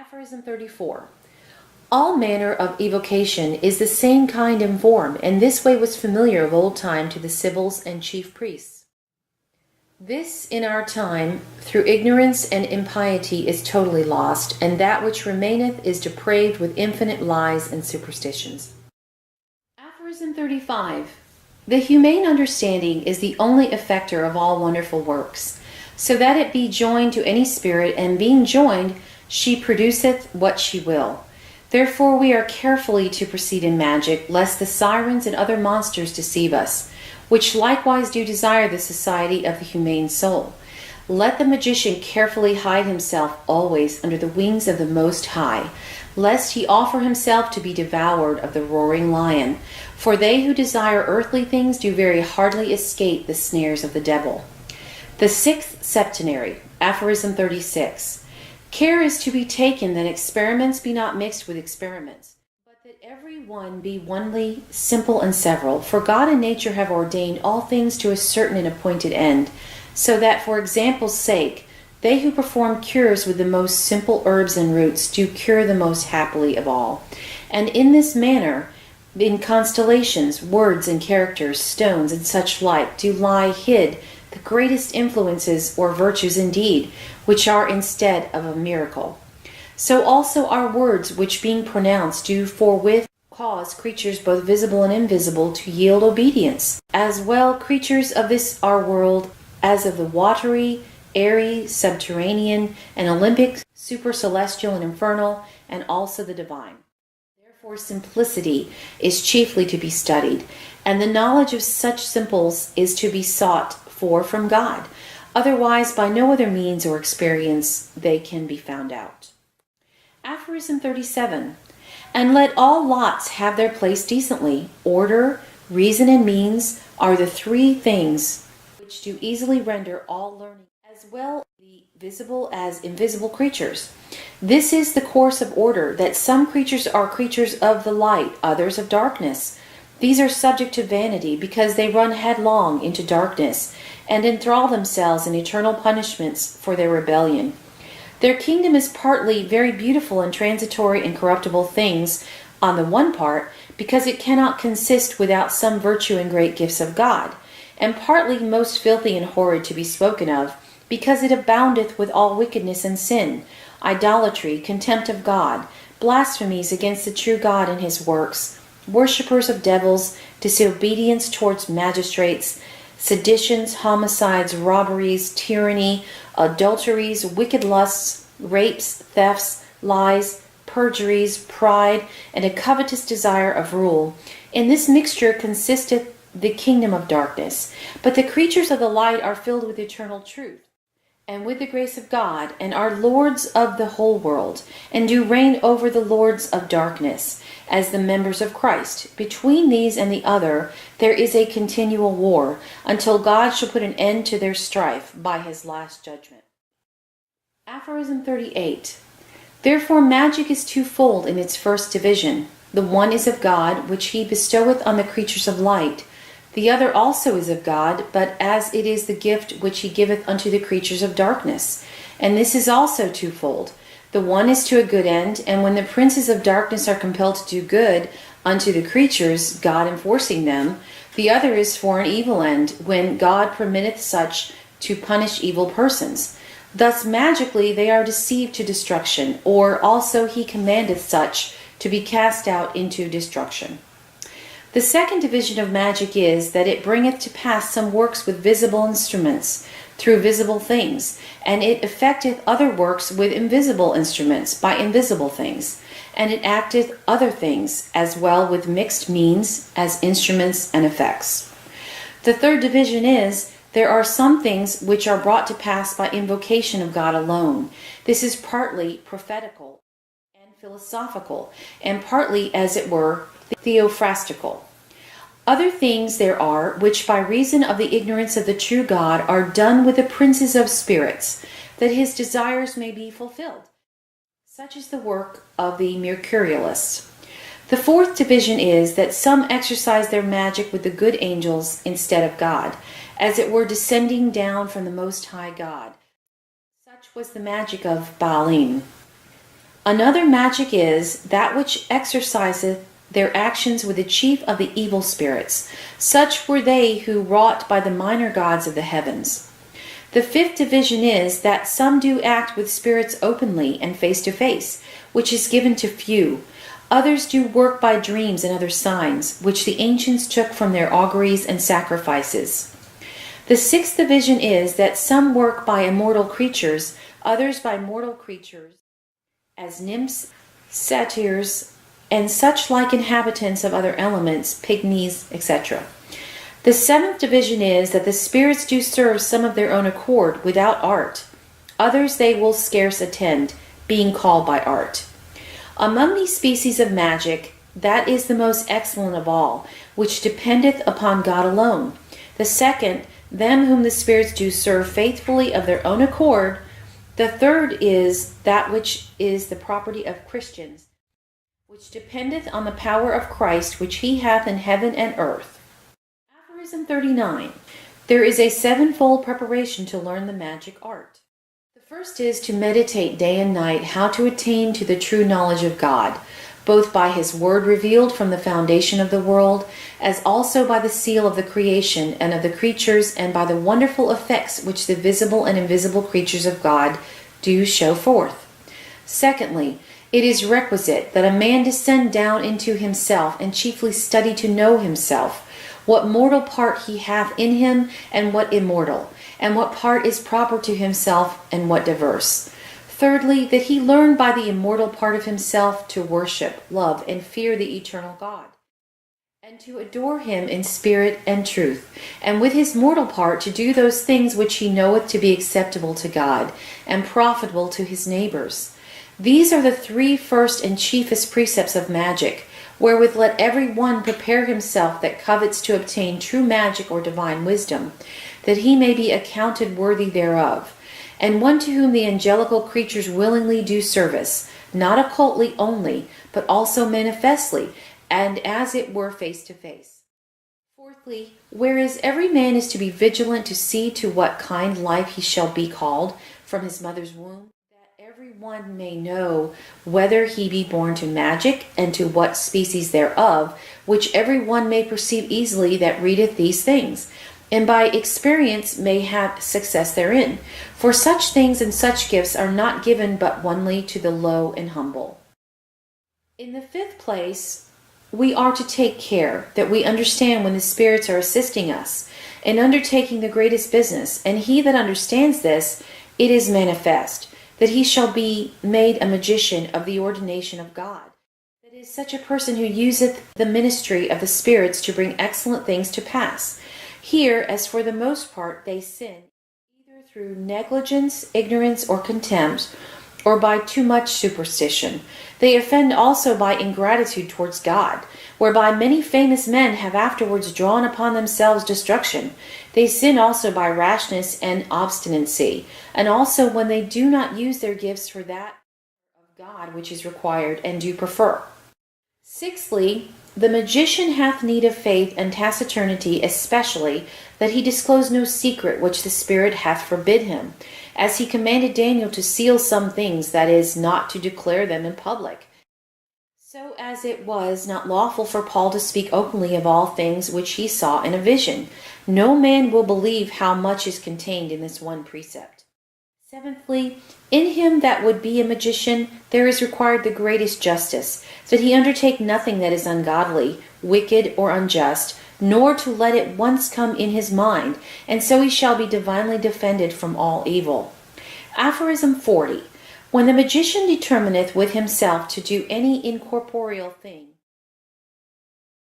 Aphorism 34. All manner of evocation is the same kind and form, and this way was familiar of old time to the sibyls and chief priests. This in our time, through ignorance and impiety, is totally lost, and that which remaineth is depraved with infinite lies and superstitions. Aphorism 35. The humane understanding is the only effector of all wonderful works, so that it be joined to any spirit, and being joined, she produceth what she will. Therefore we are carefully to proceed in magic, lest the sirens and other monsters deceive us, which likewise do desire the society of the humane soul. Let the magician carefully hide himself always under the wings of the Most High, lest he offer himself to be devoured of the roaring lion. For they who desire earthly things do very hardly escape the snares of the devil. The sixth septenary, Aphorism 36. Care is to be taken that experiments be not mixed with experiments, but that every one be onely, simple, and several. For God and nature have ordained all things to a certain and appointed end, so that, for example's sake, they who perform cures with the most simple herbs and roots do cure the most happily of all. And in this manner, in constellations, words and characters, stones, and such like, do lie hid the greatest influences or virtues indeed, which are instead of a miracle. So also our words, which being pronounced, do forthwith cause creatures both visible and invisible to yield obedience, as well creatures of this our world as of the watery, airy, subterranean, and Olympic, supercelestial, and infernal, and also the divine. Therefore simplicity is chiefly to be studied, and the knowledge of such simples is to be sought for from God. Otherwise, by no other means or experience they can be found out. Aphorism 37. And let all lots have their place decently. Order, reason, and means are the three things which do easily render all learning, as well the visible as invisible creatures. This is the course of order, that some creatures are creatures of the light, others of darkness. These are subject to vanity, because they run headlong into darkness, and enthrall themselves in eternal punishments for their rebellion. Their kingdom is partly very beautiful and transitory and corruptible things on the one part, because it cannot consist without some virtue and great gifts of God, and partly most filthy and horrid to be spoken of, because it aboundeth with all wickedness and sin, idolatry, contempt of God, blasphemies against the true God and his works, worshippers of devils, disobedience towards magistrates, seditions, homicides, robberies, tyranny, adulteries, wicked lusts, rapes, thefts, lies, perjuries, pride, and a covetous desire of rule. In this mixture consisteth the kingdom of darkness. But the creatures of the light are filled with eternal truth, and with the grace of God, and are lords of the whole world, and do reign over the lords of darkness, as the members of Christ. Between these and the other there is a continual war, until God shall put an end to their strife by his last judgment. Aphorism 38. Therefore magic is twofold in its first division. The one is of God, which he bestoweth on the creatures of light. The other also is of God, but as it is the gift which he giveth unto the creatures of darkness. And this is also twofold. The one is to a good end, and when the princes of darkness are compelled to do good unto the creatures, God enforcing them, the other is for an evil end, when God permitteth such to punish evil persons. Thus magically they are deceived to destruction, or also he commandeth such to be cast out into destruction. The second division of magic is, that it bringeth to pass some works with visible instruments, through visible things, and it effecteth other works with invisible instruments, by invisible things, and it acteth other things, as well with mixed means, as instruments and effects. The third division is, there are some things which are brought to pass by invocation of God alone. This is partly prophetical and philosophical, and partly, as it were, theophrastic. Other things there are, which by reason of the ignorance of the true God are done with the princes of spirits, that his desires may be fulfilled. Such is the work of the Mercurialists. The fourth division is, that some exercise their magic with the good angels instead of God, as it were descending down from the Most High God. Such was the magic of Baalim. Another magic is that which exerciseth their actions with the chief of the evil spirits. Such were they who wrought by the minor gods of the heavens. The fifth division is that some do act with spirits openly and face to face, which is given to few. Others do work by dreams and other signs, which the ancients took from their auguries and sacrifices. The sixth division is that some work by immortal creatures, others by mortal creatures, as nymphs, satyrs, and such like inhabitants of other elements, pygmies, etc. The seventh division is that the spirits do serve some of their own accord without art. Others they will scarce attend, being called by art. Among these species of magic, that is the most excellent of all, which dependeth upon God alone. The second, them whom the spirits do serve faithfully of their own accord. The third is that which is the property of Christians, which dependeth on the power of Christ, which he hath in heaven and earth. Aphorism 39. There is a sevenfold preparation to learn the magic art. The first is to meditate day and night how to attain to the true knowledge of God, both by his word revealed from the foundation of the world, as also by the seal of the creation and of the creatures, and by the wonderful effects which the visible and invisible creatures of God do show forth. Secondly, it is requisite that a man descend down into himself, and chiefly study to know himself, what mortal part he hath in him, and what immortal, and what part is proper to himself, and what diverse. Thirdly, that he learn by the immortal part of himself to worship, love, and fear the eternal God, and to adore him in spirit and truth, and with his mortal part to do those things which he knoweth to be acceptable to God, and profitable to his neighbors. These are the three first and chiefest precepts of magic, wherewith let every one prepare himself that covets to obtain true magic or divine wisdom, that he may be accounted worthy thereof, and one to whom the angelical creatures willingly do service, not occultly only, but also manifestly, and as it were face to face. Fourthly, whereas every man is to be vigilant to see to what kind life he shall be called from his mother's womb, that every one may know whether he be born to magic, and to what species thereof, which every one may perceive easily that readeth these things, and by experience may have success therein. For such things and such gifts are not given but only to the low and humble. In the fifth place, we are to take care that we understand when the spirits are assisting us in undertaking the greatest business, and he that understands this, it is manifest, that he shall be made a magician of the ordination of God. That is such a person who useth the ministry of the spirits to bring excellent things to pass. Here, as for the most part, they sin, either through negligence, ignorance, or contempt, or by too much superstition. They offend also by ingratitude towards God, whereby many famous men have afterwards drawn upon themselves destruction. They sin also by rashness and obstinacy, and also when they do not use their gifts for that of God which is required, and do prefer. Sixthly, the magician hath need of faith and taciturnity, especially that he disclose no secret which the Spirit hath forbid him, as he commanded Daniel to seal some things, that is, not to declare them in public. So as it was not lawful for Paul to speak openly of all things which he saw in a vision. No man will believe how much is contained in this one precept. Seventhly, in him that would be a magician, there is required the greatest justice, that he undertake nothing that is ungodly, wicked, or unjust, nor to let it once come in his mind, and so he shall be divinely defended from all evil. Aphorism 40. When the magician determineth with himself to do any incorporeal thing,